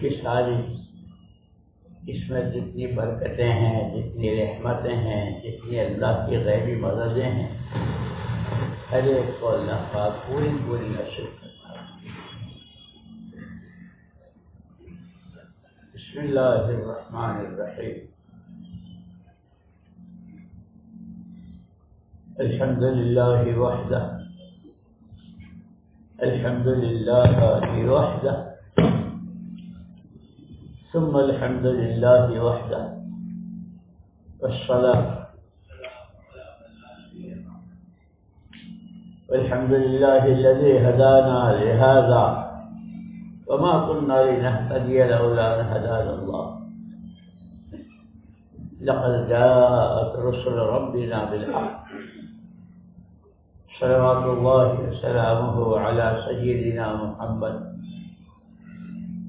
کی ساری اس میں جتنی برکتیں ہیں، جتنی رحمتیں ہیں، جتنی اللہ کی غیبی مددیں ہیں، ہر ایک کو اللہ پاک پوری پوری نصیب کرتا ہے۔ بسم اللہ الرحمن الرحیم۔ الحمد للہ وحدہ، الحمد للہ وحدہ، ثم الحمد للہ وحدہ، والصلاة والحمد للہ الذی ہدانا لہذا وما كنا لنهتدي لولا أن هدانا الله، لقد جاءت رسل ربنا بالحق، صلوات الله وسلامه على سيدنا محمد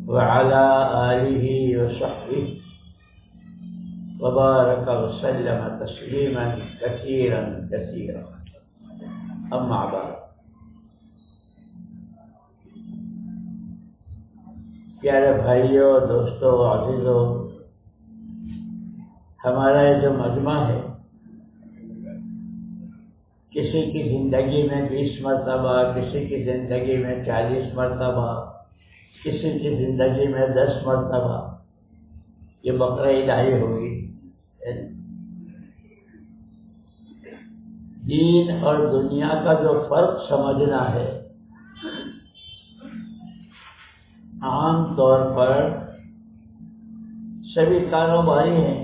وعلى آله وصحبه وبارك وسلم تسليما كثيرا كثيرا، أما بعد۔ پیارے بھائیوں، دوستوں، عزیزوں، ہمارا یہ جو مجمع ہے، کسی کی زندگی میں 20 مرتبہ، کسی کی زندگی میں 40 مرتبہ، کسی کی زندگی میں 10 مرتبہ یہ بقرہ الہی ہوگی۔ دین اور دنیا کا جو فرق سمجھنا ہے، عام طور پر سبھی کاروباری ہیں،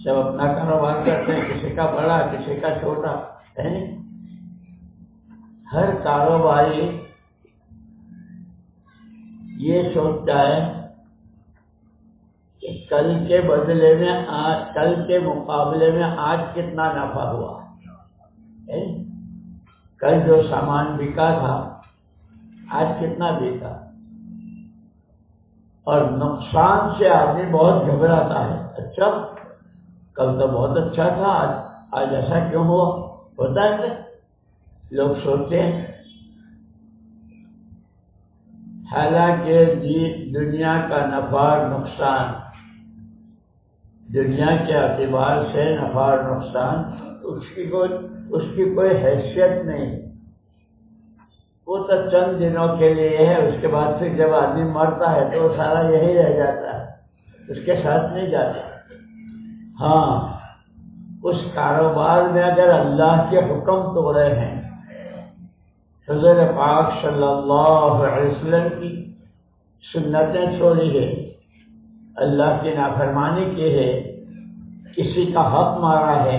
سب اپنا کاروبار کرتے ہیں، کسی کا بڑا، کسی کا چھوٹا ہے۔ ہر کاروباری یہ سوچتا ہے کہ کل کے بدلے میں کل کے مقابلے میں آج کتنا نفع ہوا، کل جو سامان بکا تھا آج کتنا بکا، اور نقصان سے آدمی بہت گھبراتا ہے۔ اچھا کل تو بہت اچھا تھا، آج ایسا کیوں ہوا؟ ہوتا ہے کہ لوگ سوچتے ہیں، حالانکہ دنیا کا نفع اور نقصان، دنیا کے اعتبار سے نفع اور نقصان اس کی کوئی حیثیت نہیں، وہ تو چند دنوں کے لیے ہے، اس کے بعد پھر جب آدمی مرتا ہے تو وہ سارا یہی رہ جاتا ہے، اس کے ساتھ نہیں جاتا۔ ہاں، اس کاروبار میں اگر اللہ کے حکم توڑے ہیں، حضور پاک صلی اللہ علیہ وسلم کی سنتیں چھوڑی ہے، اللہ کی نافرمانی کی ہے، کسی کا حق مارا ہے،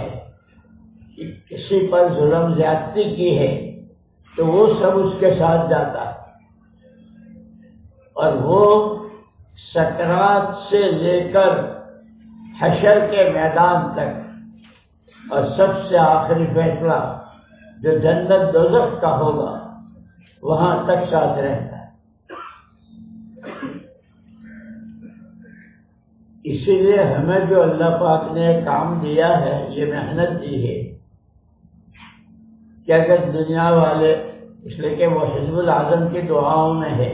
کسی پر ظلم زیادتی کی ہے، تو وہ سب اس کے ساتھ جاتا ہے، اور وہ سکرات سے لے کر حشر کے میدان تک، اور سب سے آخری فیصلہ جو جنت دوزخ کا ہوگا وہاں تک ساتھ رہتا ہے۔ اسی لیے ہمیں جو اللہ پاک نے کام دیا ہے، یہ محنت دی ہے کہ اگر دنیا والے، اس لیے کہ وہ حزب الاعظم کی دعاؤں میں ہے،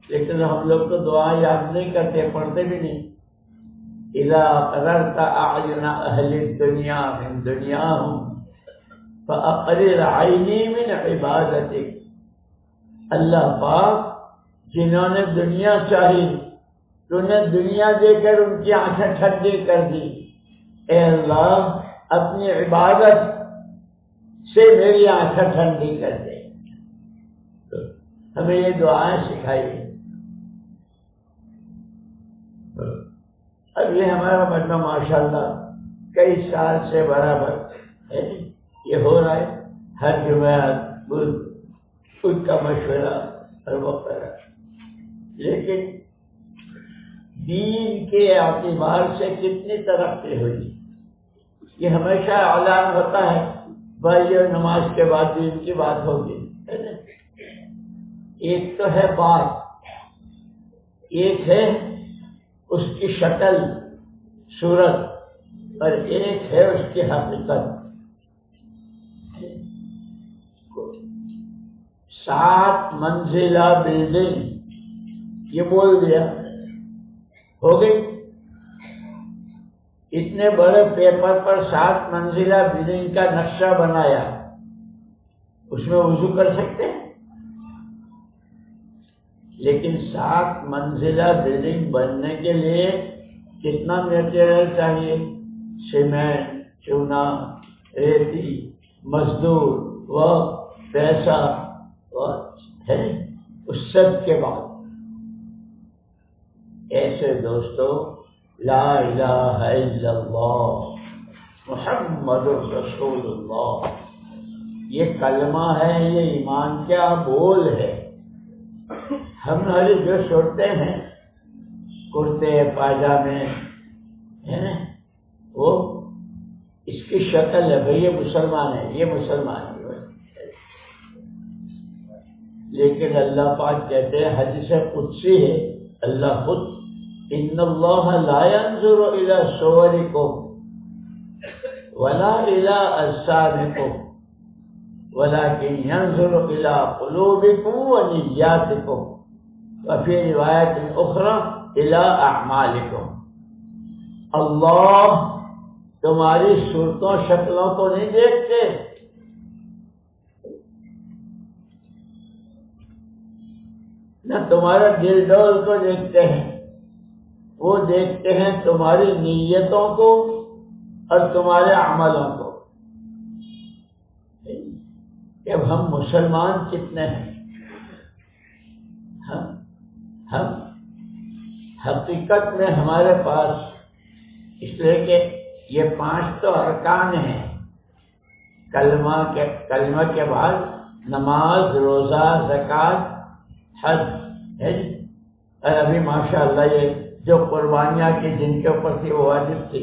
لیکن ہم لوگ تو دعا یاد نہیں کرتے، پڑھتے بھی نہیں۔ اذا قررت اعین اہل الدنیا من دنیاہم فاقرر عینی من عبادتک، اللہ پاک جنہوں نے دنیا چاہی تو نے دنیا دے کر ان کی آنکھیں ٹھنڈی کر دی، اے اللہ اپنی عبادت سے میری آنکھیں ٹھنڈی کر دے۔ تو ہمیں یہ دعائیں سکھائی۔ اب یہ ہمارا مجمع ماشاءاللہ کئی سال سے برابر یہ ہو رہا ہے، ہر جمعہ خود کا مشورہ اور وغیرہ، لیکن دین کے اعتبار سے کتنی ترقی ہوئی، یہ ہمیشہ اعلان ہوتا ہے، بھائی یہ نماز کے بعد دین کی بات ہوگی۔ ایک تو ہے بات، ایک ہے اس کی شکل صورت، اور ایک ہے اس کی حقیقت۔ 7 منزلہ بلڈنگ یہ بول دیا، ہو گئی. اتنے بڑے پیپر پر 7 منزلہ بلڈنگ کا نقشہ بنایا، اس میں وضو کر سکتے ہیں؟ لیکن 7 منزلہ بلڈنگ بننے کے لیے کتنا میٹیریل چاہیے؟ سیمنٹ، چونا، ریتی، مزدور، وقت، پیسہ ہے. اس سب کے بعد ایسے دوستو، لا الہ الا اللہ محمد رسول اللہ، یہ کلمہ ہے، یہ ایمان کا بول ہے. ہم جو چھوڑتے ہیں کرتے پاجامے ہیں، وہ اس کی شکل ہے بھئی یہ مسلمان ہے، یہ مسلمان ہے. لیکن اللہ پاک کہتے ہیں، حدیث قدسی ہے، اللہ خود ان اللہ لا ينظر الى صورکم ولا الى اجسامکم ولكن ينظر الى قلوبکم ونیاتکم وفي روایت اخرى الى اعمالکم. اللہ تمہاری صورتوں شکلوں کو نہیں دیکھتے، نہ تمہارا دل ڈول کو دیکھتے ہیں، وہ دیکھتے ہیں تمہاری نیتوں کو اور تمہارے عملوں کو. کہ اب ہم مسلمان کتنے ہیں؟ ہم حقیقت میں ہمارے پاس، اس لیے کہ یہ 5 تو ارکان ہیں. کلمہ کے بعد نماز، روزہ، زکوٰۃ، حج ہے. اور ابھی ماشاءاللہ یہ جو قربانیاں کی جن کے اوپر تھی وہ واجب تھی،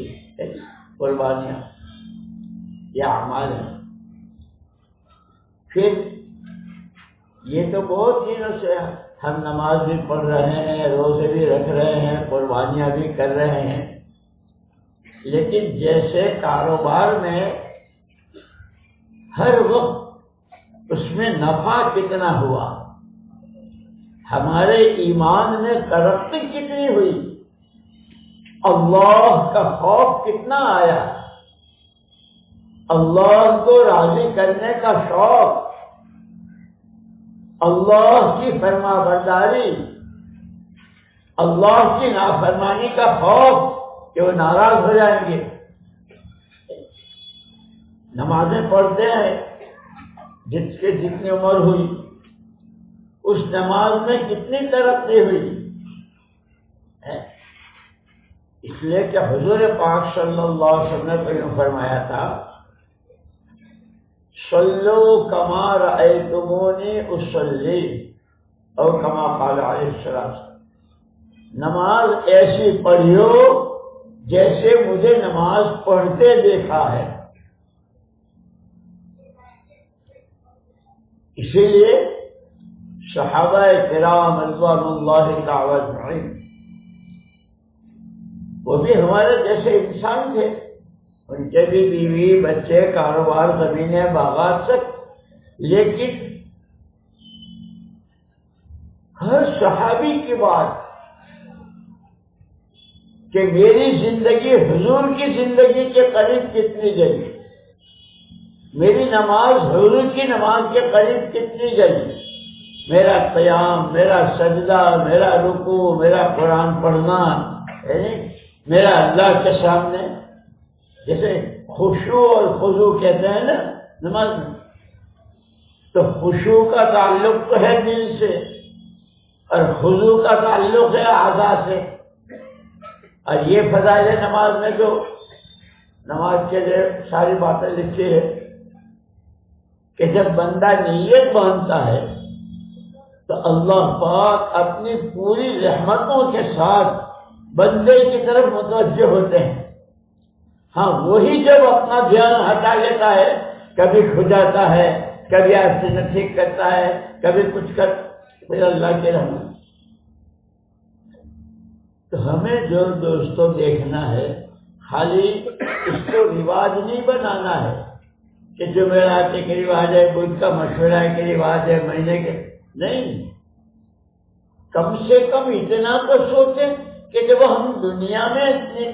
قربانیاں یہ اعمال ہیں. پھر یہ تو بہت دنوں سے ہم نماز بھی پڑھ رہے ہیں، روزے بھی رکھ رہے ہیں، قربانیاں بھی کر رہے ہیں. لیکن جیسے کاروبار میں ہر وقت اس میں نفع کتنا ہوا، ہمارے ایمان میں ترقی کتنی ہوئی، اللہ کا خوف کتنا آیا، اللہ کو راضی کرنے کا شوق، اللہ کی فرما برداری، اللہ کی نافرمانی کا خوف کہ وہ ناراض ہو جائیں گے. نمازیں پڑھتے ہیں، جس کے جتنی عمر ہوئی اس نماز میں کتنی ترقی ہوئی. اس لیے کہ حضور پاک صلی اللہ علیہ وسلم نے فرمایا تھا، صلو کما رأیتمونی اصلی، اور کما قال علیہ السلام، نماز ایسی پڑھیو جیسے مجھے نماز پڑھتے دیکھا ہے. اسی لیے صحابہ کرام رضوان اللہ تعالی اجمعین وہ بھی ہمارے جیسے انسان تھے، ان کے بھی بیوی بچے، کاروبار، زمینیں، باغات سب. لیکن ہر صحابی کی بات کہ میری زندگی حضور کی زندگی کے قریب کتنی گئی، میری نماز حضور کی نماز کے قریب کتنی گئی، میرا قیام، میرا سجدہ، میرا رکوع، میرا قرآن پڑھنا، میرا اللہ کے سامنے، جیسے خشوع اور خضوع کہتے ہیں نا نماز میں، تو خشوع کا تعلق تو ہے دل سے اور خضوع کا تعلق ہے اعضاء سے. اور یہ فضائل نماز میں جو نماز کے لیے ساری باتیں لکھی ہے کہ جب بندہ نیت باندھتا ہے تو اللہ پاک اپنی پوری رحمتوں کے ساتھ بندے کی طرف متوجہ ہوتے ہیں. ہاں وہی جب اپنا دھیان ہٹا لیتا ہے، کبھی کھجاتا ہے، کبھی آپ سے ٹھیک کرتا ہے، کبھی کچھ کر، پھر اللہ کے رحمت. تو ہمیں جو دوستوں دیکھنا ہے، خالی اس کو رواج نہیں بنانا ہے کہ جمعرات کے رواج ہے، بدھ کا مشورہ کے رواج ہے، مہینے کے نہیں. کم سے کم اتنا تو سوچیں کہ جب ہم دنیا میں اتنی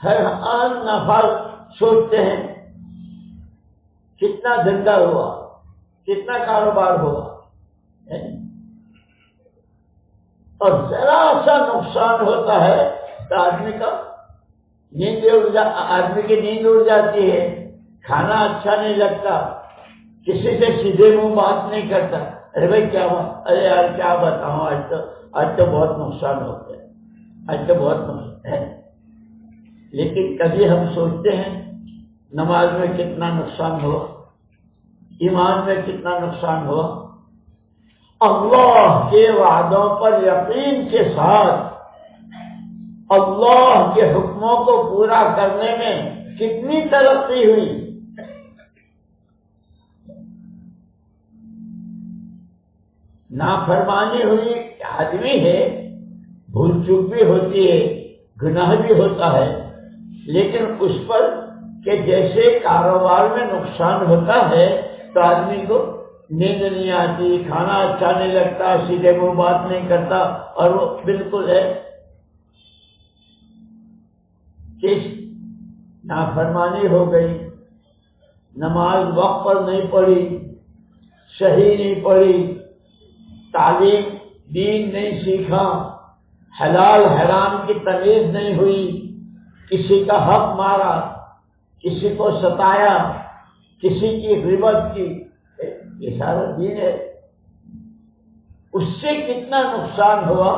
ہر آن نفع سوچتے ہیں، کتنا دھندا ہوا، کتنا کاروبار ہوا، اور ذرا سا نقصان ہوتا ہے تو آدمی کی نیند اڑ جاتی ہے، کھانا اچھا نہیں لگتا، کسی سے سیدھے منہ بات نہیں کرتا، ارے بھائی کیا ہوا، ارے یار کیا بتاؤں، آج تو بہت نقصان ہو گیا، آج تو بہت نقصان ہے۔ لیکن کبھی ہم سوچتے ہیں نماز میں کتنا نقصان ہوا، ایمان میں کتنا نقصان ہوا، اللہ کے وعدوں پر یقین کے ساتھ اللہ کے حکموں کو پورا کرنے میں کتنی ترقی ہوئی۔ نافرمانی ہوئی، آدمی ہے، بھول چوک بھی ہوتی ہے، گناہ بھی ہوتا ہے، لیکن اس پر کہ جیسے کاروبار میں نقصان ہوتا ہے تو آدمی کو نیند نہیں آتی، کھانا اچھا نہیں لگتا، سیدھے منہ بات نہیں کرتا، اور وہ بالکل ہے کہ نافرمانی ہو گئی، نماز وقت پر نہیں پڑھی، صحیح نہیں پڑھی، تعلیم دین نہیں سیکھا، حلال حرام کی تمیز نہیں ہوئی، کسی کا حق مارا، کسی کو ستایا، کسی کی غیبت کی، یہ سارا دین ہے۔ اس سے کتنا نقصان ہوا،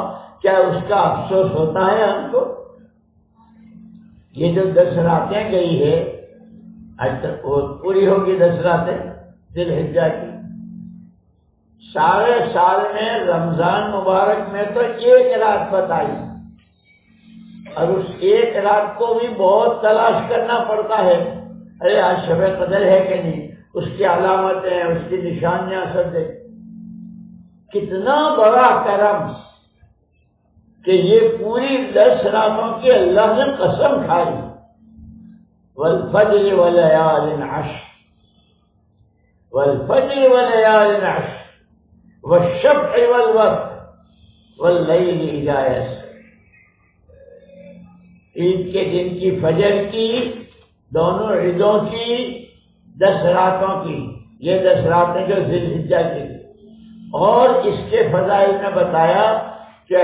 کیا اس کا افسوس ہوتا ہے ہم کو؟ یہ جو 10 راتیں گئی ہے، آج تک وہ پوری ہوگی 10 راتیں ذی الحجہ کی، سارے سال میں رمضان مبارک میں تو 1 رات بتائی، اور اس 1 رات کو بھی بہت تلاش کرنا پڑتا ہے، ارے آج شب قدر ہے کہ نہیں، اس کی علامتیں، اس کی نشانیاں سب دیکھ۔ کتنا بڑا کرم کہ یہ پوری 10 راتوں کی اللہ نے قسم کھائی، والفجر وليال عشر، والفجر وليال عشر، والشفع والوتر، واللیل اذا یسر۔ عید کے دن کی، فجر کی، دونوں عیدوں کی 10 راتوں کی، یہ 10 راتیں جو ذی الحجہ کی، اور اس کے فضائل میں بتایا کہ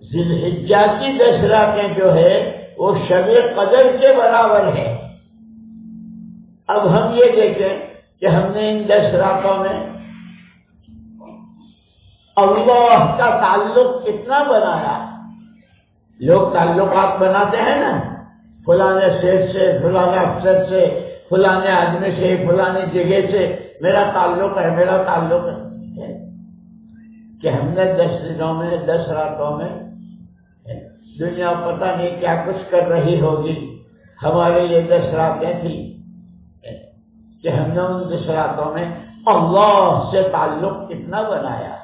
ذی الحجہ کی 10 راتیں جو ہے وہ شب قدر کے برابر ہے۔ اب ہم یہ دیکھیں کہ ہم نے ان 10 راتوں میں اللہ کا تعلق کتنا بنایا۔ لوگ تعلقات بناتے ہیں نا، فلانے شیخ سے، فلانے افسر سے، فلانے آدمی سے، فلانے جگہ سے میرا تعلق ہے، میرا تعلق ہے، کہ ہم نے 10 دنوں میں، 10 راتوں میں دنیا پتہ نہیں کیا کچھ کر رہی ہوگی، ہمارے یہ 10 راتیں تھی کہ ہم نے ان 10 راتوں میں اللہ سے تعلق کتنا بنایا،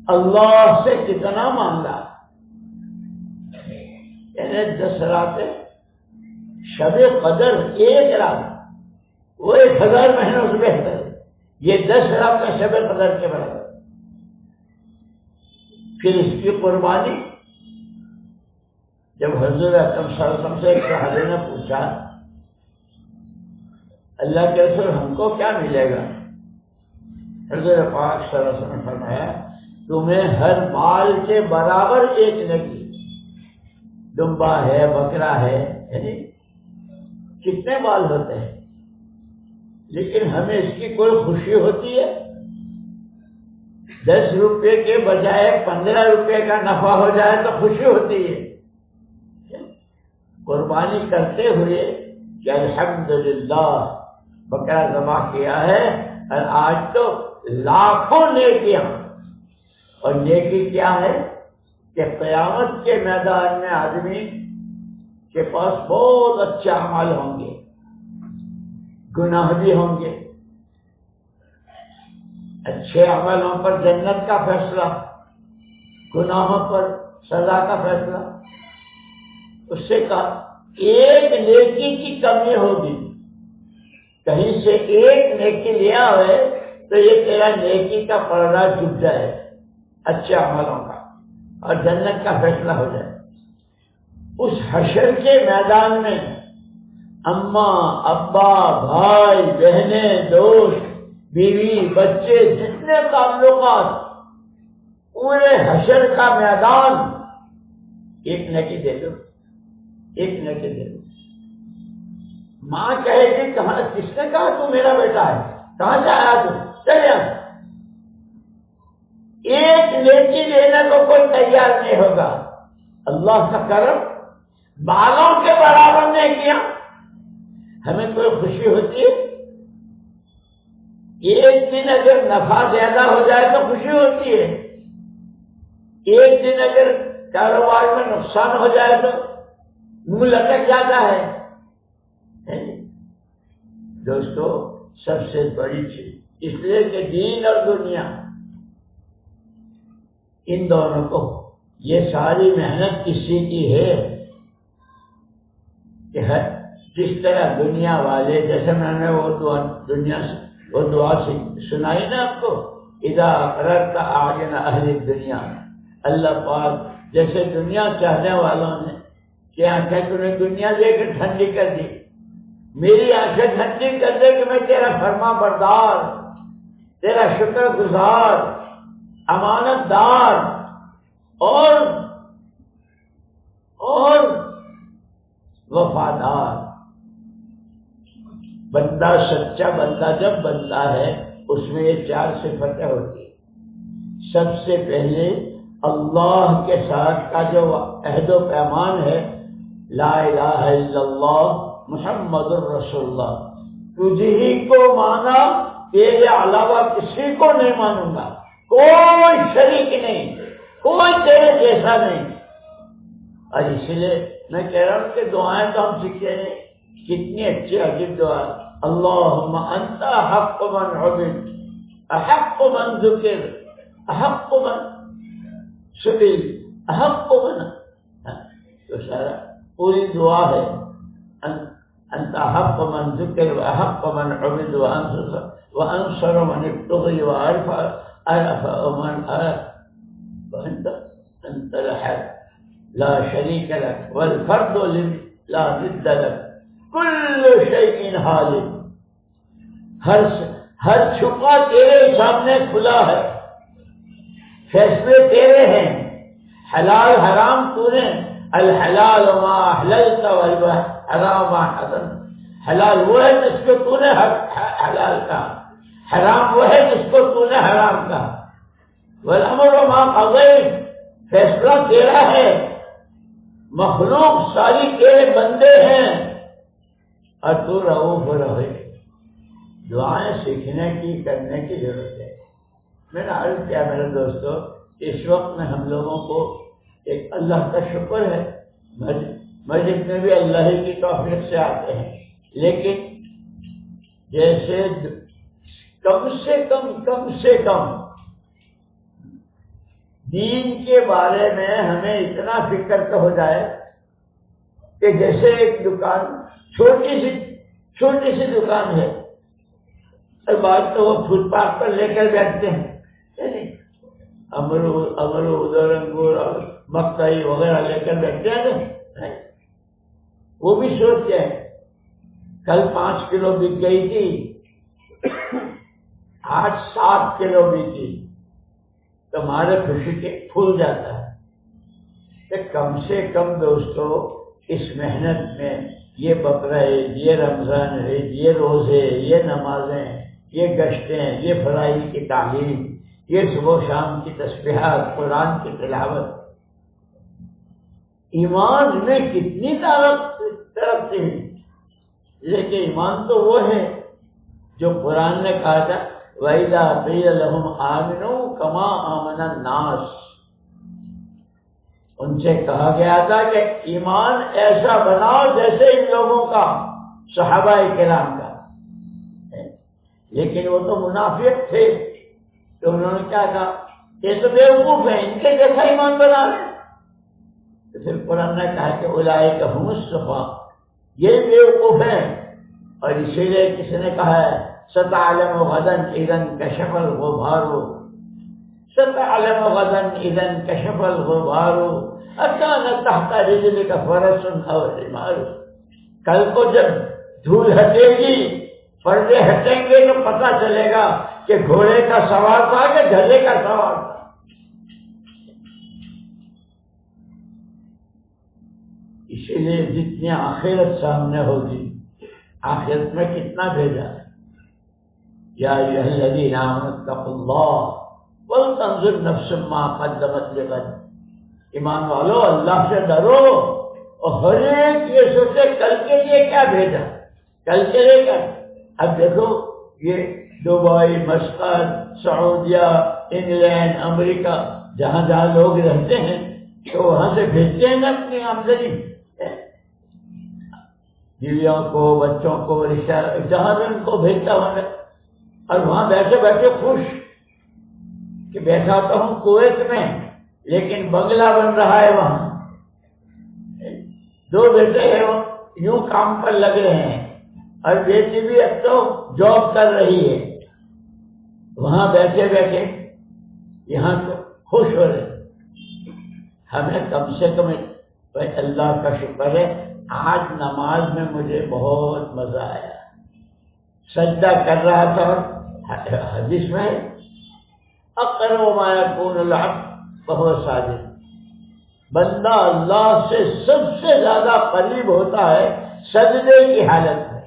اللہ سے کتنا مانگا۔ یعنی 10 راتیں، شب قدر 1 رات، وہ 1000 مہینوں سے بہتر ہے، یہ 10 راتیں شب قدر کے برابر۔ پھر اس کی قربانی، جب حضور اکرم صلی اللہ علیہ وسلم سے ایک صحابی نے پوچھا، اللہ کے رسول ہم کو کیا ملے گا؟ حضور پاک صلی اللہ علیہ وسلم نے فرمایا، تمہیں ہر مال کے برابر ایک نیکی، دمبا ہے، بکرا ہے، یعنی کتنے مال ہوتے ہیں، لیکن ہمیں اس کی کوئی خوشی ہوتی ہے؟ 10 روپے کے بجائے 15 روپے کا نفع ہو جائے تو خوشی ہوتی ہے۔ قربانی کرتے ہوئے کہ الحمدللہ بکرا ذبح کیا ہے، اور آج تو لاکھوں نیکیاں، اور نیکی کیا ہے کہ قیامت کے میدان میں آدمی کے پاس بہت اچھے اعمال ہوں گے، گناہ بھی ہوں گے، اچھے عملوں پر جنت کا فیصلہ، گناہوں پر سزا کا فیصلہ۔ اس سے کہا ایک نیکی کی کمی ہوگی، کہیں سے ایک نیکی لیا ہوئے تو یہ تیرا نیکی کا پردہ جھک جائے اچھے عملوں کا، اور جنت کا فیصلہ ہو جائے۔ اس حشر کے میدان میں اماں، ابا، بھائی، بہنیں، دوست، بیوی، بچے، جتنے تعلقات، پورے حشر کا میدان ایک نکی دے دو، ایک نکی دے دو۔ ماں کہے گی کہاں، کس نے کہا تو میرا بیٹا ہے، کہاں سے آیا تو، چلے آ۔ ایک نیکی دینے کو کوئی تیار نہیں ہوگا۔ اللہ کا کرم بالوں کے برابر نے کیا، ہمیں کوئی خوشی ہوتی ہے؟ ایک دن اگر نفع زیادہ ہو جائے تو خوشی ہوتی ہے، ایک دن اگر کاروبار میں نقصان ہو جائے تو منہ لٹک جاتا ہے۔ دوستو، سب سے بڑی چیز اس لیے کہ دین اور دنیا، ان دونوں کو یہ ساری محنت کسی کی ہے کہ جس طرح دنیا والے، جیسے میں نے وہ دعا سنائی نا آپ کو، اذا اقررت اعین اہل الدنیا، اللہ پاک جیسے دنیا چاہنے والوں نے کہ آنکھیں تمہیں دنیا دے کے ٹھنڈی کر دی، میری آنکھیں ٹھنڈی کر دے کہ میں تیرا فرما بردار، تیرا شکر گزار، امانت دار اور وفادار بندہ، سچا بندہ جب بنتا ہے اس میں یہ چار صفتیں ہوتی ہیں۔ سب سے پہلے اللہ کے ساتھ کا جو عہد و پیمان ہے، لا الہ الا اللہ محمد الرسول اللہ، تجھ ہی کو مانا، تیرے علاوہ کسی کو نہیں مانوں گا، کوئی شریک نہیں، کوئی تیرے جیسا نہیں۔ اور اسی لیے میں کہہ رہا ہوں کہ دعائیں تو ہم سیکھے نہیں، کتنی اچھی عجیب دعا، اللہم انت احق من عبد، احق من ذکر، احق من سئل، احق من، تو سارا پوری دعا ہے، انت احق من ذکر واحق من عبد وانصر من ابتغی وارفع من وانت الحق لا شریک لک والفرد لا ضد لک کل شیء حالک، ہر چھپا تیرے سامنے کھلا ہے، فیصلے تیرے ہیں، حلال حرام تو نے، الحلال ما احللت والحرام ما حرمت، حلال وہ ہے جس کو تو نے حلال کہا، حرام وہ ہے جس کو تو نے حرام کہا، والامر ما قضیت، فیصلہ تیرا ہے، مخلوق ساری تیرے بندے ہیں، اور تو رؤوف رحیم۔ دعائیں سیکھنے کی، کرنے کی ضرورت ہے۔ میں نے عرض کیا میرے دوستو، اس وقت میں ہم لوگوں کو ایک اللہ کا شکر ہے، مسجد میں بھی اللہ ہی کی توفیق سے آتے ہیں، لیکن جیسے کم سے کم دین کے بارے میں ہمیں اتنا فکر تو ہو جائے کہ جیسے ایک دکان، چھوٹی سی دکان ہے، اور بات تو وہ فٹ پاتھ پر لے کر بیٹھتے ہیں، امرود، ادھر انگور اور مکئی وغیرہ لے کر بیٹھتے ہیں، وہ بھی سوچتے ہیں کل 5 کلو بک گئی تھی، آج 7 کلو بکی، تمہارے خوشی کے پھول جاتا ہے۔ کہ کم سے کم دوستو اس محنت میں یہ بقرہ عید، یہ رمضان عید، یہ روزے، یہ نمازیں، یہ گشتیں، یہ فلاحی کی تعلیم، یہ صبح و شام کی تسبیحات، قرآن کی تلاوت، ایمان میں کتنی ترقی ہے۔ لیکن ایمان تو وہ ہے جو قرآن نے کہا تھا وَإِذَا قِيلَ لَهُمْ آمِنُوا كَمَا آمَنَ النَّاسُ، ان سے کہا گیا تھا کہ ایمان ایسا بناؤ جیسے ان لوگوں کا، صحابہ کرام کا، لیکن وہ تو منافق تھے، تو انہوں نے کیا کہا، یہ تو بیوقوف ہیں، ان کے جیسا ایمان بنا رہے ہیں۔ تو پھر قرآن نے کہا کہ اولئک ھم الصفاء، یہ بیوقوف ہیں، اور اسی لیے کسی نے کہا ہے ستعلم غدا اذا انکشف الغبار، ستعلم غدا اذا انكشف الغبار اكان تحت رجلك فرس او حمار. کل کو جب دھول ہٹے گی، پردے ہٹیں گے تو پتہ چلے گا کہ گھوڑے کا سوار تھا کہ گدھے کا سوار تھا. اسی لیے جتنی آخرت سامنے ہوگی، آخرت میں کتنا بھیجا ہے. یا ایھا الذین آمنوا اتقوا اللہ ولتنظر نفس ما قدمت لغد. ایمان والو اللہ سے ڈرو اور ہر ایک یہ سوچے کل کے لیے کیا بھیجا، کل کے لیے کیا. اب دیکھو یہ دبئی، مسقط، سعودیہ، انگلینڈ، امریکہ، جہاں جہاں لوگ رہتے ہیں تو وہاں سے بھیجتے ہیں نا اپنی آمدنی، بیویوں کو، بچوں کو، رشتہ جہاں بھی ان کو بھیجتا ہوں، اور وہاں بیٹھے بیٹھے خوش کہ بیٹھا تو ہوں کویت میں لیکن بنگلہ بن رہا ہے وہاں. دو بیٹے ہیں وہ یوں کام پر لگ رہے ہیں اور بیٹی بھی اب تو جاب کر رہی ہے. وہاں بیٹھے بیٹھے یہاں تو خوش ہو رہے. ہمیں کم سے کم اللہ کا شکر ہے آج نماز میں مجھے بہت مزہ آیا. سجدہ کر رہا تھا اور حدیث میں اقرب ما یکون العبد وهو ساجد. بندہ اللہ سے سب سے زیادہ قریب ہوتا ہے سجدے کی حالت میں.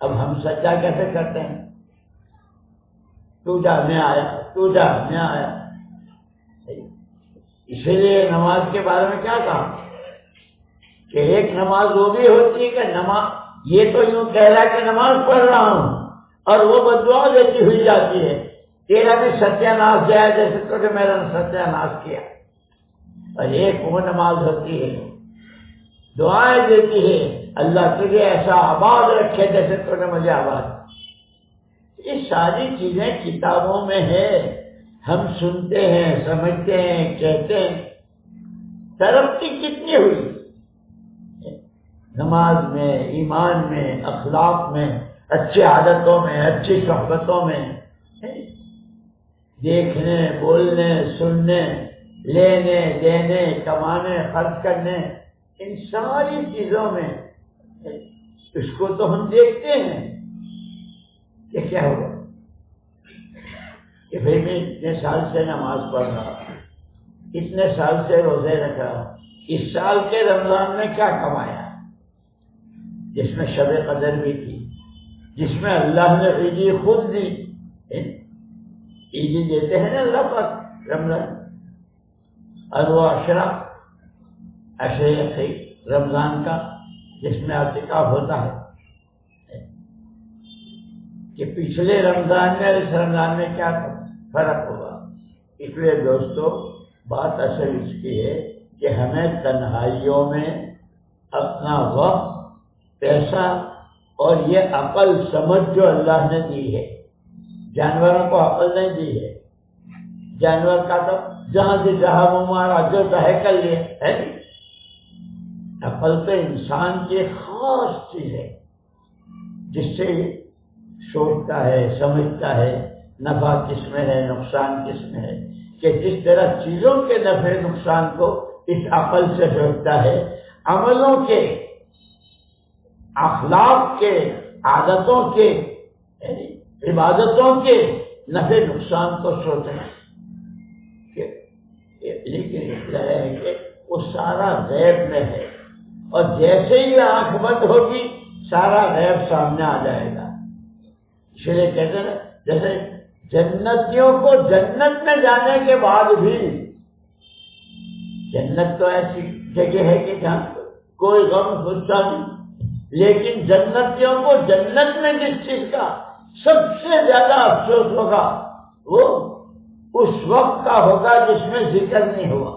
اب ہم سجدہ کیسے کرتے ہیں؟ تو جا میں آیا، تو جا میں آیا. اسی لیے نماز کے بارے میں کیا کہا کہ ایک نماز وہ بھی ہوتی ہے کہ نماز یہ تو یوں کہہ رہا کہ نماز پڑھ رہا ہوں اور وہ بددعا دیتی ہوئی جاتی ہے، تیرا بھی ستیہ ناش جائے جیسے تو کہ میرا ستیہ ناش کیا. اور ایک وہ نماز ہوتی ہے دعائیں دیتی ہے اللہ تجھے ایسا آباد رکھے جیسے تو نے مجھے آباد. یہ ساری چیزیں کتابوں میں ہے، ہم سنتے ہیں، سمجھتے ہیں، کہتے ہیں. ترقی کتنی ہوئی نماز میں، ایمان میں، اخلاق میں، اچھی عادتوں میں، اچھی صحبتوں میں، دیکھنے، بولنے، سننے، لینے، دینے، کمانے، خرچ کرنے، ان ساری چیزوں میں. اس کو تو ہم دیکھتے ہیں کہ کیا ہوگا کہ بھئی میں اتنے سال سے نماز پڑھ رہا ہوں، اتنے سال سے روزے رکھ رہا ہوں، اس سال کے رمضان میں کیا کمایا جس میں شب قدر بھی تھی، جس میں اللہ نے عیدی خود دی. عیدی دیتے ہیں نا اللہ پاک رمضان، اور وہ عشرہ رمضان کا جس میں اعتکاف ہوتا ہے کہ پچھلے رمضان میں اور اس رمضان میں کیا فرق ہوگا. اس لیے دوستو بات اصل اس کی ہے کہ ہمیں تنہائیوں میں اپنا وقت، پیسہ اور یہ عقل سمجھ جو اللہ نے دی ہے. جانوروں کو عقل نہیں دی ہے. جانور کا تو جہاں سے جہاں وہ مارا جو چاہے کر لیے ہے. عقل تو انسان کی خاص چیز ہے جس سے سوچتا ہے، سمجھتا ہے نفع کس میں ہے، نقصان کس میں ہے. کہ جس طرح چیزوں کے نفع نقصان کو اس عقل سے سوچتا ہے، عملوں کے، اخلاق کے، عادتوں کے، عبادتوں کے نفع نقصان کو سوچنا. لیکن اس ہے کہ وہ سارا غیب میں ہے اور جیسے ہی آنکھ بند ہوگی سارا غیب سامنے آ جائے گا. اس لیے کہتے ہیں جیسے جنتیوں کو جنت میں جانے کے بعد بھی، جنت تو ایسی جگہ ہے کہ جہاں کوئی غم غصہ نہیں، لیکن جنتیوں کو جنت میں جس چیز کا سب سے زیادہ افسوس ہوگا وہ اس وقت کا ہوگا جس میں ذکر نہیں ہوا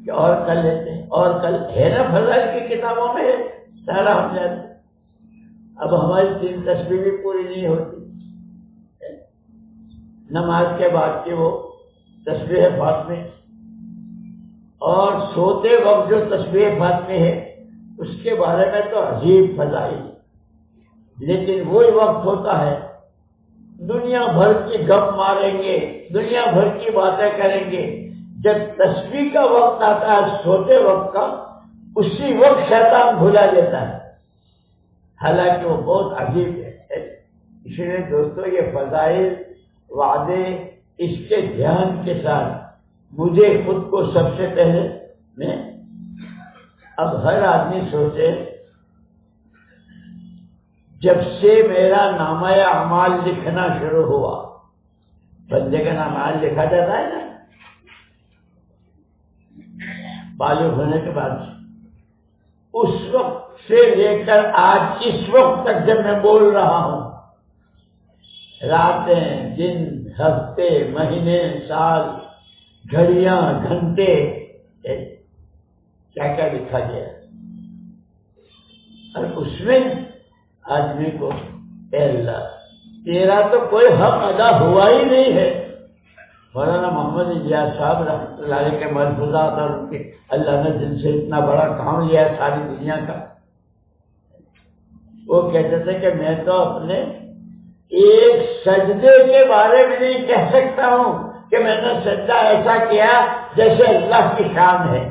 کہ اور کل لیتے ہیں، اور کل ہے نا. فضائل کی کتابوں میں ہے سارا ہم جاتے. اب ہماری 3 تسبیحیں پوری نہیں ہوتی. نماز کے بعد کی وہ تسبیح فاطمی اور سوتے وقت جو تسبیح فاطمی ہے اس کے بارے میں تو عجیب فضائل. لیکن وہی وقت ہوتا ہے دنیا بھر کی گپ ماریں گے، دنیا بھر کی باتیں کریں گے. جب تسبیح کا وقت آتا ہے سوتے وقت کا، اسی وقت شیطان بھلا دیتا ہے، حالانکہ وہ بہت عجیب ہے. اس لیے دوستو یہ فضائل وعدے اس کے دھیان کے ساتھ مجھے خود کو سب سے پہلے میں اب ہر آدمی سوچے جب سے میرا نامہ اعمال لکھنا شروع ہوا، بندے کا نامہ لکھا جاتا ہے نا بالغ ہونے کے بعد، اس وقت سے لے کر آج اس وقت تک جب میں بول رہا ہوں، راتیں دن ہفتے مہینے سال گھڑیاں گھنٹے کیا کیا لکھا گیا، اور اس میں آدمی کو اے اللہ تیرا تو کوئی حق ادا ہوا ہی نہیں ہے. مولانا محمد الیاس صاحب رحمۃ اللہ علیہ کے ملفوظات اور ان کے اللہ نے جن سے اتنا بڑا کام لیا ہے ساری دنیا کا، وہ کہتے تھے کہ میں تو اپنے ایک سجدے کے بارے میں نہیں کہہ سکتا ہوں کہ میں نے سجدہ ایسا کیا جیسے اللہ کی شان ہے.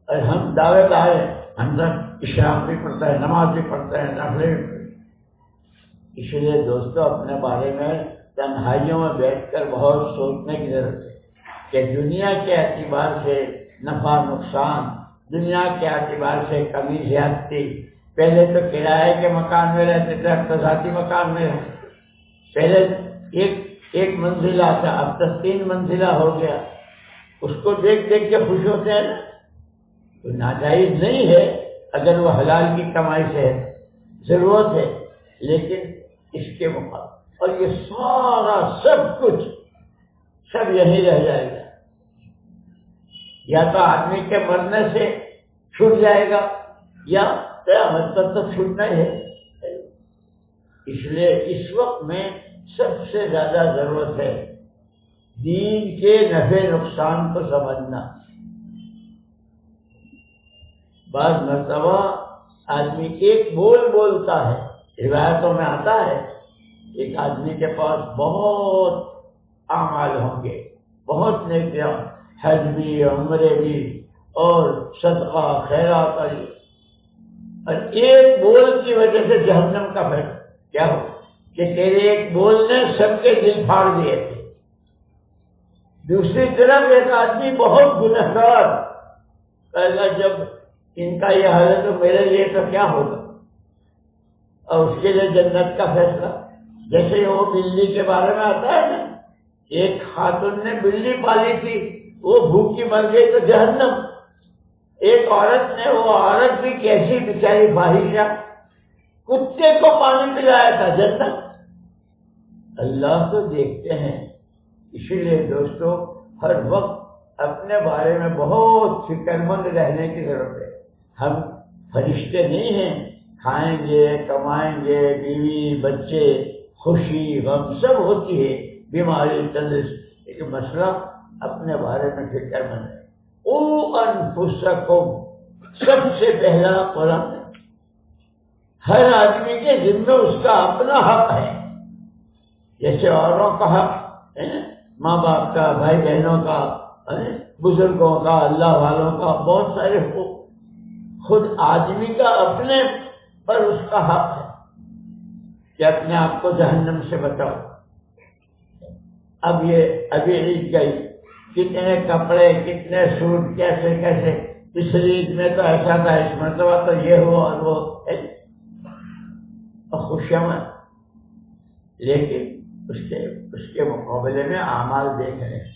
اور ہم دعوے دار ہیں، ہم اشراق بھی پڑھتا ہے، نماز بھی پڑھتا ہے، نفلیں بھی پڑھتے ہیں. اس لیے دوستو اپنے بارے میں تنہائیوں میں بیٹھ کر بہت سوچنے کی ضرورت ہے کہ دنیا کے اعتبار سے نفع نقصان، دنیا کے اعتبار سے کمی زیادتی. پہلے تو کرائے کے مکان میں رہتے تھے، اب تو ذاتی مکان میں رہتے. پہلے ایک منزلہ تھا، اب تو 3 منزلہ ہو گیا. اس کو دیکھ دیکھ کے خوش ہوتے ہیں نا. تو ناجائز نہیں ہے اگر وہ حلال کی کمائی سے ہے، ضرورت ہے، لیکن اس کے مقابلے اور یہ سارا سب کچھ سب یہی رہ جائے گا. یا تو آدمی کے مرنے سے چھوٹ جائے گا یا قیامت تک تو چھوٹنا ہی ہے. اس لیے اس وقت میں سب سے زیادہ ضرورت ہے دین کے نفع نقصان کو سمجھنا. بعض مرتبہ آدمی ایک بول بولتا ہے، روایتوں میں آتا ہے ایک آدمی کے پاس بہت اعمال ہوں گے، بہت نیکیاں، حج بھی عمرے بھی اور صدقہ خیرات، اور ایک بول کی وجہ سے جہنم کا بھر کیا ہو کہ تیرے ایک بول نے سب کے دل پھاڑ دیے تھے. دوسری طرف ایک آدمی بہت گنہگار، پہلا جب ان کا یہ حال ہے تو میرے لیے تو کیا ہوگا، اور اس کے لیے جنت کا فیصلہ. جیسے وہ بلی کے بارے میں آتا ہے نا، ایک خاتون نے بلی پالی تھی، وہ بھوکی مر گئی تو جہنم. ایک عورت نے، وہ عورت بھی کیسی بیچاری فاحشہ، کتے کو پانی پلایا تھا، جنت. اللہ تو دیکھتے ہیں. اسی لیے دوستو ہر وقت اپنے بارے میں بہت فکر مند رہنے کی ضرورت ہے. ہم فرشتے نہیں ہیں، کھائیں گے کمائیں گے، بیوی بچے خوشی غم سب ہوتی ہے، بیماری تندرست، لیکن مسئلہ اپنے بارے میں فکر مند ہے. او انفسکم سب سے پہلا قرآن ہے. ہر آدمی کے ذمہ اس کا اپنا حق ہے، جیسے اوروں کا حق ہے، ماں باپ کا، بھائی بہنوں کا، بزرگوں کا، اللہ والوں کا، بہت سارے حقوق. خود آدمی کا اپنے پر اس کا حق ہے کہ اپنے آپ کو جہنم سے بچاؤ. اب یہ ابھی عید گئی، کتنے کپڑے کتنے سوٹ کیسے کیسے، پچھلی عید میں تو ایسا تھا، اس مرتبہ تو یہ ہوا اور وہ خوشیاں. لیکن اس کے مقابلے میں اعمال دیکھ رہے ہیں.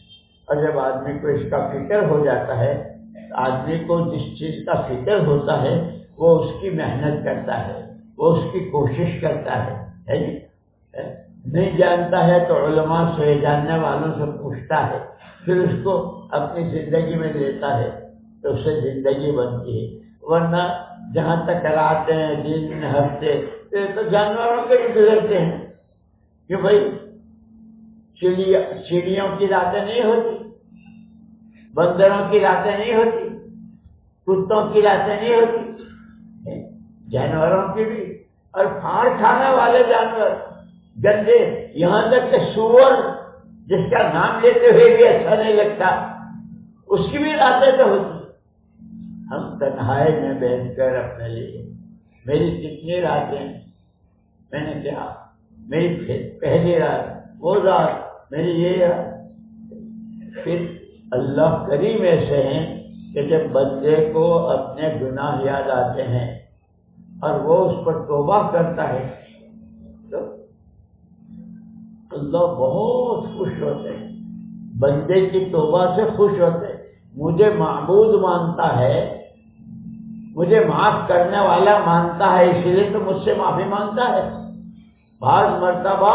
اور جب آدمی کو اس کا فکر ہو جاتا ہے، آدمی کو جس چیز کا فکر ہوتا ہے وہ اس کی محنت کرتا ہے، وہ اس کی کوشش کرتا ہے. نہیں جانتا ہے تو علماء سے، جاننے والوں سے پوچھتا ہے، پھر اس کو اپنی زندگی میں لیتا ہے تو اس سے زندگی بنتی ہے. ورنہ جہاں تک راتیں دن ہفتے تو جانوروں کے بھی گزرتے ہیں. کہ بھائی چڑیوں کی راتیں نہیں ہوتی، بندروں کی راتیں نہیں ہوتی، کتوں کی راتیں نہیں ہوتی، جانوروں کی بھی. اور پھاڑ کھانے والے جانور، گندے یہاں تک کہ سور جس کا نام لیتے ہوئے بھی اچھا نہیں لگتا اس کی بھی راتیں تو ہوتی. ہم تنہائی میں بیٹھ کر اپنے لیے میری کتنی راتیں میں نے کہا میری پہلی رات وہ رات میری یہ رات. پھر اللہ کریم ایسے ہیں کہ جب بندے کو اپنے گناہ یاد آتے ہیں اور وہ اس پر توبہ کرتا ہے تو اللہ بہت خوش ہوتے ہیں. بندے کی توبہ سے خوش ہوتے ہیں. مجھے معبود مانتا ہے, مجھے معاف کرنے والا مانتا ہے, اس لیے تو مجھ سے معافی مانگتا ہے. بعض مرتبہ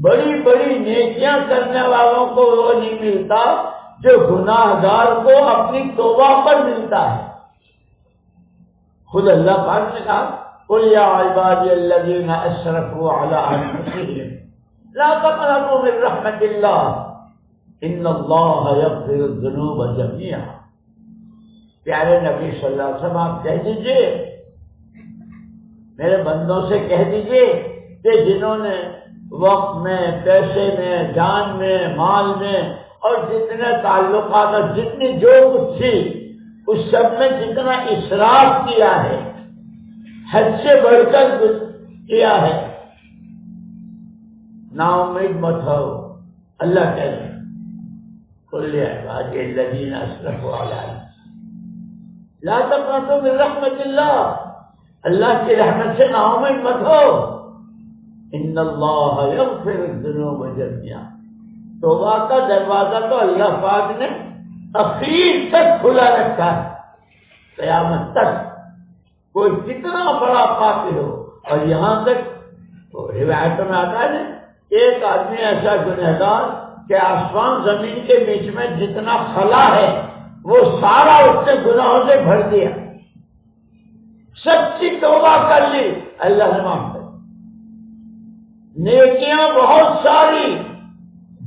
بڑی بڑی نیکیاں کرنے والوں کو وہ نہیں ملتا جو گناہ گار کو اپنی توبہ پر ملتا ہے. خود اللہ پاک نے کہا قل یا عبادی الذین اسرفوا علی انفسہم لا تقنطوا من رحمت اللہ ان اللہ یغفر الذنوب جميعا. پیارے نبی صلی اللہ علیہ وسلم آپ کہہ دیجئے, میرے بندوں سے کہہ دیجئے کہ جنہوں نے وقت میں, پیسے میں, جان میں, مال میں اور جتنے تعلقات اور جتنی جو کچھ تھی اس سب میں جتنا اسراف کیا ہے, حد سے بڑھ کر کیا ہے, نا امید مت ہو. اللہ کہتے ہیں قل یا عبادی الذین اسرفوا علی انفسہم لا تقنطوا من رحمت اللہ, اللہ کی رحمت سے نا امید مت ہو. ان اللہ یغفر الذنوب جميعا. توبہ کا دروازہ تو اللہ پاک نے اخیر تک کھلا رکھا ہے, قیامت تک. کوئی کتنا بڑا پاپی ہو, اور یہاں تک روایتوں میں آتا ہے ایک آدمی ایسا گنہگار کہ آسمان زمین کے بیچ میں جتنا خلا ہے وہ سارا اس سے گناہوں سے بھر دیا, سچی توبہ کر لی, اللہ نے معاف کر. نیکیاں بہت ساری,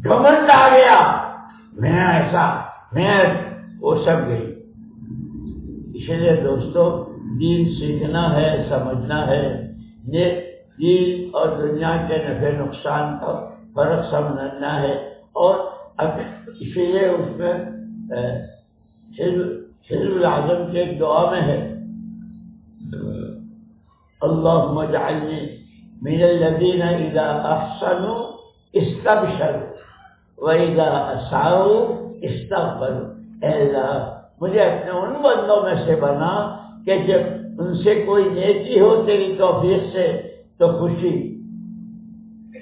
گھمنڈ آ گیا, میں ایسا میں وہ سب گئی. اس لیے دوستو دین سیکھنا ہے, سمجھنا ہے, دین اور دنیا کے نفع نقصان کا فرق سمجھنا ہے. اور اسی لیے اس میں حزب العظم کے دعا میں ہے اللہم اجعلنی من الذین اذا احسنوا استبشروا وَإِذَا أَسَاءُوا اسْتَغْفَرُوا. اے اللہ مجھے اپنے ان بندوں میں سے بنا کہ جب ان سے کوئی نیکی ہو تیری توفیق سے تو خوشی.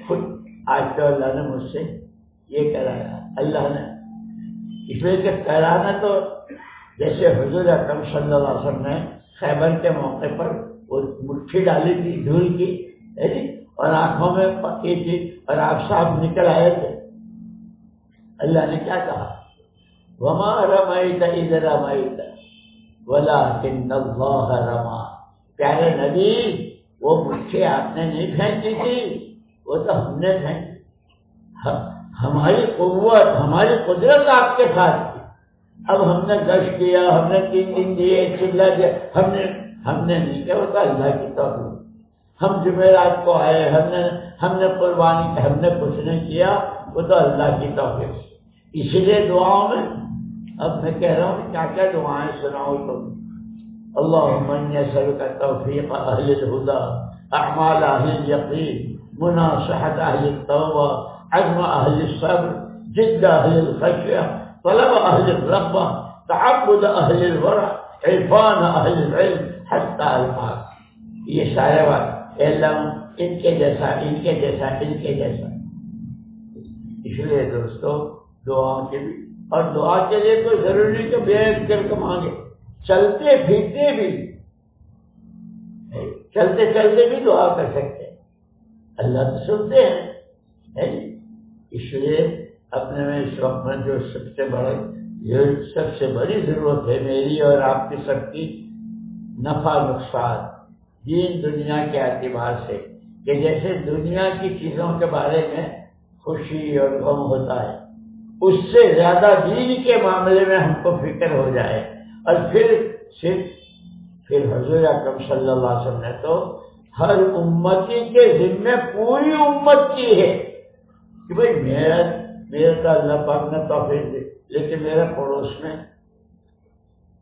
خود آج تو اللہ نے مجھ سے یہ کرایا, اللہ نے اس لیے کہ کرانا تو جیسے حضور اکرم صلی اللہ علیہ وسلم نے خیبر کے موقع پر وہ مٹھی ڈالی تھی دھول کی اور آنکھوں میں پکی تھی اور آپ صاحب نکل آئے تھے. اللہ نے کیا کہا وما رمیت اذ رمیت ولکن اللہ رمی. پیارے نبی وہ مٹھی آپ نے نہیں پھینکی تھی, وہ تو ہم نے پھینکی. ہماری قوت, ہماری قدرت آپ کے ساتھ تھی. اب ہم نے گشت کیا, ہم نے 3 دن دیے, چلا دیا, ہم نے نہیں کیا, وہ تو اللہ کی توفیق. ہم جمعرات کو آئے, ہم نے قربانی کی, ہم نے کچھ نہیں کیا, وہ تو اللہ کی توفیق. اسی لیے دعاؤں میں اب میں کہہ رہا ہوں کیا کیا دعائیں سناؤ تم. اللہم انی اسألک توفیق اہل الہدی, اعمال اہل الیقین, مناصحۃ اہل التوبہ, عزم اہل الصبر, جد اہل الخشیہ, طلب اہل الرغبہ, تعبد اہل الورع, عرفان اہل العلم حتی الفاظ. یہ سارے بات اے اللہ ان کے جیسا, ان کے جیسا, ان کے جیسا. اس لیے دوستو دعاؤں کے بھی, اور دعا کے لیے کوئی ضروری نہیں کہ بیٹھ کر کے مانگے, چلتے پھرتے بھی, چلتے چلتے بھی دعا کر سکتے ہیں, اللہ تو سنتے ہیں. اس لیے اپنے میں اس وقت میں جو سب سے بڑی ضرورت ہے میری اور آپ کی سب کی, نفع نقصان دین دنیا کے اعتبار سے, کہ جیسے دنیا کی چیزوں کے بارے میں خوشی اور غم ہوتا ہے, اس سے زیادہ دین کے معاملے میں ہم کو فکر ہو جائے. اور پھر حضور اکرم صلی اللہ علیہ وسلم نے تو ہر امتی کے ذمے پوری امت کی ہے, کہ بھائی میرا تو اللہ پاک نے توفیق دی، لیکن میرے پڑوس میں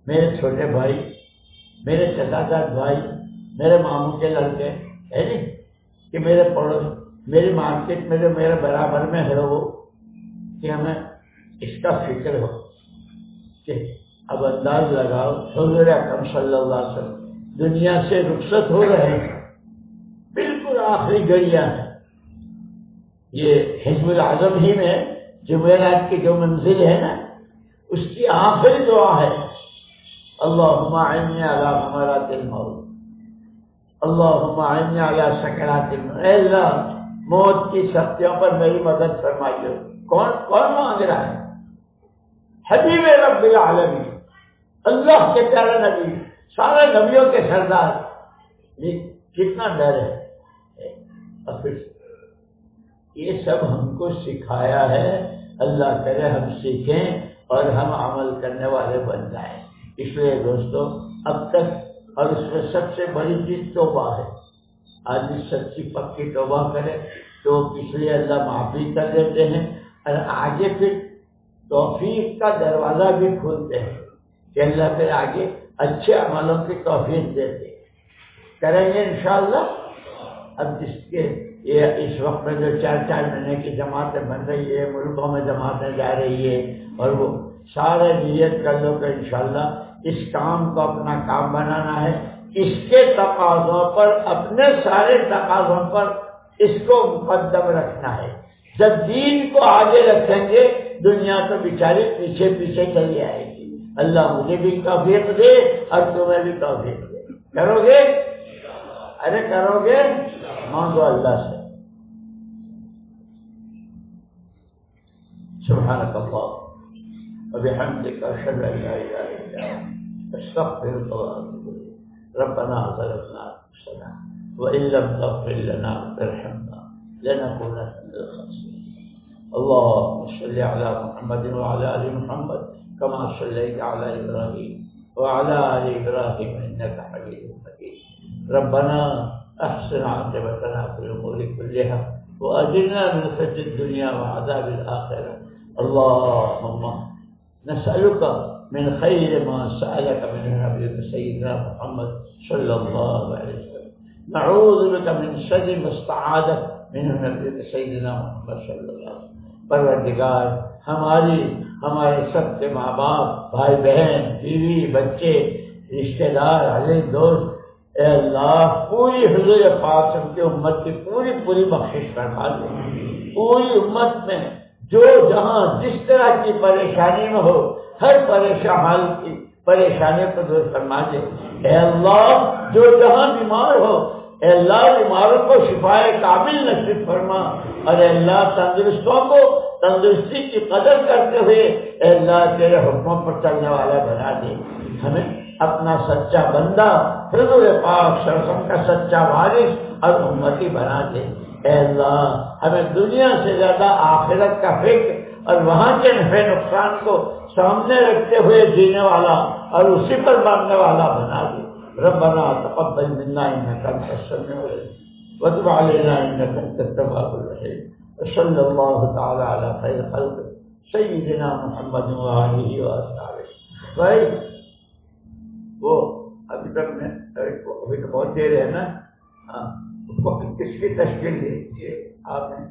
میرے چھوٹے بھائی، میرے چچا جات بھائی، میرے ماموں کے لڑکے ہے نہیں کہ میرے پڑوس، میری مارکیٹ میں جو میرے برابر میں ہے وہ، کہ ہمیں اس کا فکر ہو کہ اب انداز لگاؤ حضور اکرم صلی اللہ علیہ وسلم دنیا سے رخصت ہو رہے ہیں، بالکل آخری گھڑیاں ہیں۔ یہ حزب الاعظم ہی میں جمعرات کی جو منزل ہے نا، اس کی آخری دعا ہے اللہم اعنی علی غمرات الموت، اللہم اعنی علی سکرات الموت، اے اللہ موت کی سختیوں پر میری مدد فرمائیے۔ کون مانگ رہا ہے؟ حبیب رب العالمین، اللہ کے پیارے نبی، سارے نبیوں کے سردار۔ یہ کتنا ڈر ہے، اور پھر یہ سب ہم کو سکھایا ہے، اللہ کرے ہم سیکھیں اور ہم عمل کرنے والے بن جائیں۔ اس لیے دوستو اب تک، اور اس میں سب سے بڑی چیز توبہ ہے۔ آدمی سچی پکی توبہ کرے تو پچھلے اللہ معافی کر دیتے ہیں، اور آگے پھر توفیق کا دروازہ بھی کھولتے ہیں کہ اللہ پھر آگے اچھے عملوں کی توفیق دیتے ہیں۔ کریں گے انشاءاللہ۔ اب جس کے یہ اس وقت میں جو 4 مہینے کی جماعتیں بن رہی ہے، ملکوں میں جماعتیں جا رہی ہے، اور وہ سارے نیت کر لو کہ انشاءاللہ اس کام کو اپنا کام بنانا ہے، اس کے تقاضوں پر، اپنے سارے تقاضوں پر اس کو مقدم رکھنا ہے۔ جب دین کو آگے رکھیں گے دنیا تو بیچاری پیچھے پیچھے چلی آئے گی۔ اللہ مجھے بھی توفیق دے اور تمہیں بھی توفیق دے۔ کرو گے؟ ارے کرو گے؟ مانگو اللہ سے۔ سبحانک اللہم وبحمدک اشہد ان لا الہ الا انت استغفرک واتوب الیک۔ ربنا ظلمنا انفسنا وان لم تغفر لنا وترحمنا لنكونن من الخاسرين۔ اللهم صل على محمد وعلى ال محمد كما صليت على ابراهيم وعلى ال ابراهيم انك حميد مجيد۔ ربنا احسن عاقبتنا في الامور كلها واجرنا من خزي الدنيا وعذاب الاخره۔ اللهم نسألك من خير ما سألك منه نبيك سيدنا محمد صلى الله عليه وسلم، نعوذ بك من شر ما استعاذك منه نبيك سيدنا محمد صلی اللہ علیہ وسلم۔ پروردگار ہمارے سب کے ماں باپ، بھائی بہن، بیوی، بچے، رشتہ دار، عزیز دوست، اے اللہ پوری حضور پاک صلی اللہ علیہ وسلم کی امت کی پوری بخشش فرما دے۔ پوری امت میں جو جہاں جس طرح کی پریشانی میں ہو، ہر پریشان کی پریشانی کو دور فرما دے۔ اے اللہ جو جہاں بیمار ہو، اے اللہ بیماروں کو شفائے کامل نصیب فرما، اور اے اللہ تندرستوں کو تندرستی کی قدر کرتے ہوئے اے اللہ تیرے حکموں پر چلنے والا بنا دے۔ ہمیں اپنا سچا بندہ، حضور پاک صلی اللہ علیہ وسلم کا سچا وارث اور امتی بنا دے۔ اے اللہ ہمیں دنیا سے زیادہ آخرت کا فکر اور وہاں کے نفع نقصان کو سامنے رکھتے ہوئے جینے والا اور اسی پر ماننے والا بنا دے۔ ربنا تقبل منا انك انت السميع العليم وتب علينا انك انت التواب الرحيم، وصلى الله تعالى على خير خلقه سيدنا محمد وآله وصحبه۔ بھائی وہ ابھی تک میں ابھی تو بہت دیر ہے نا، کس کی تشکیل دی آپ نے؟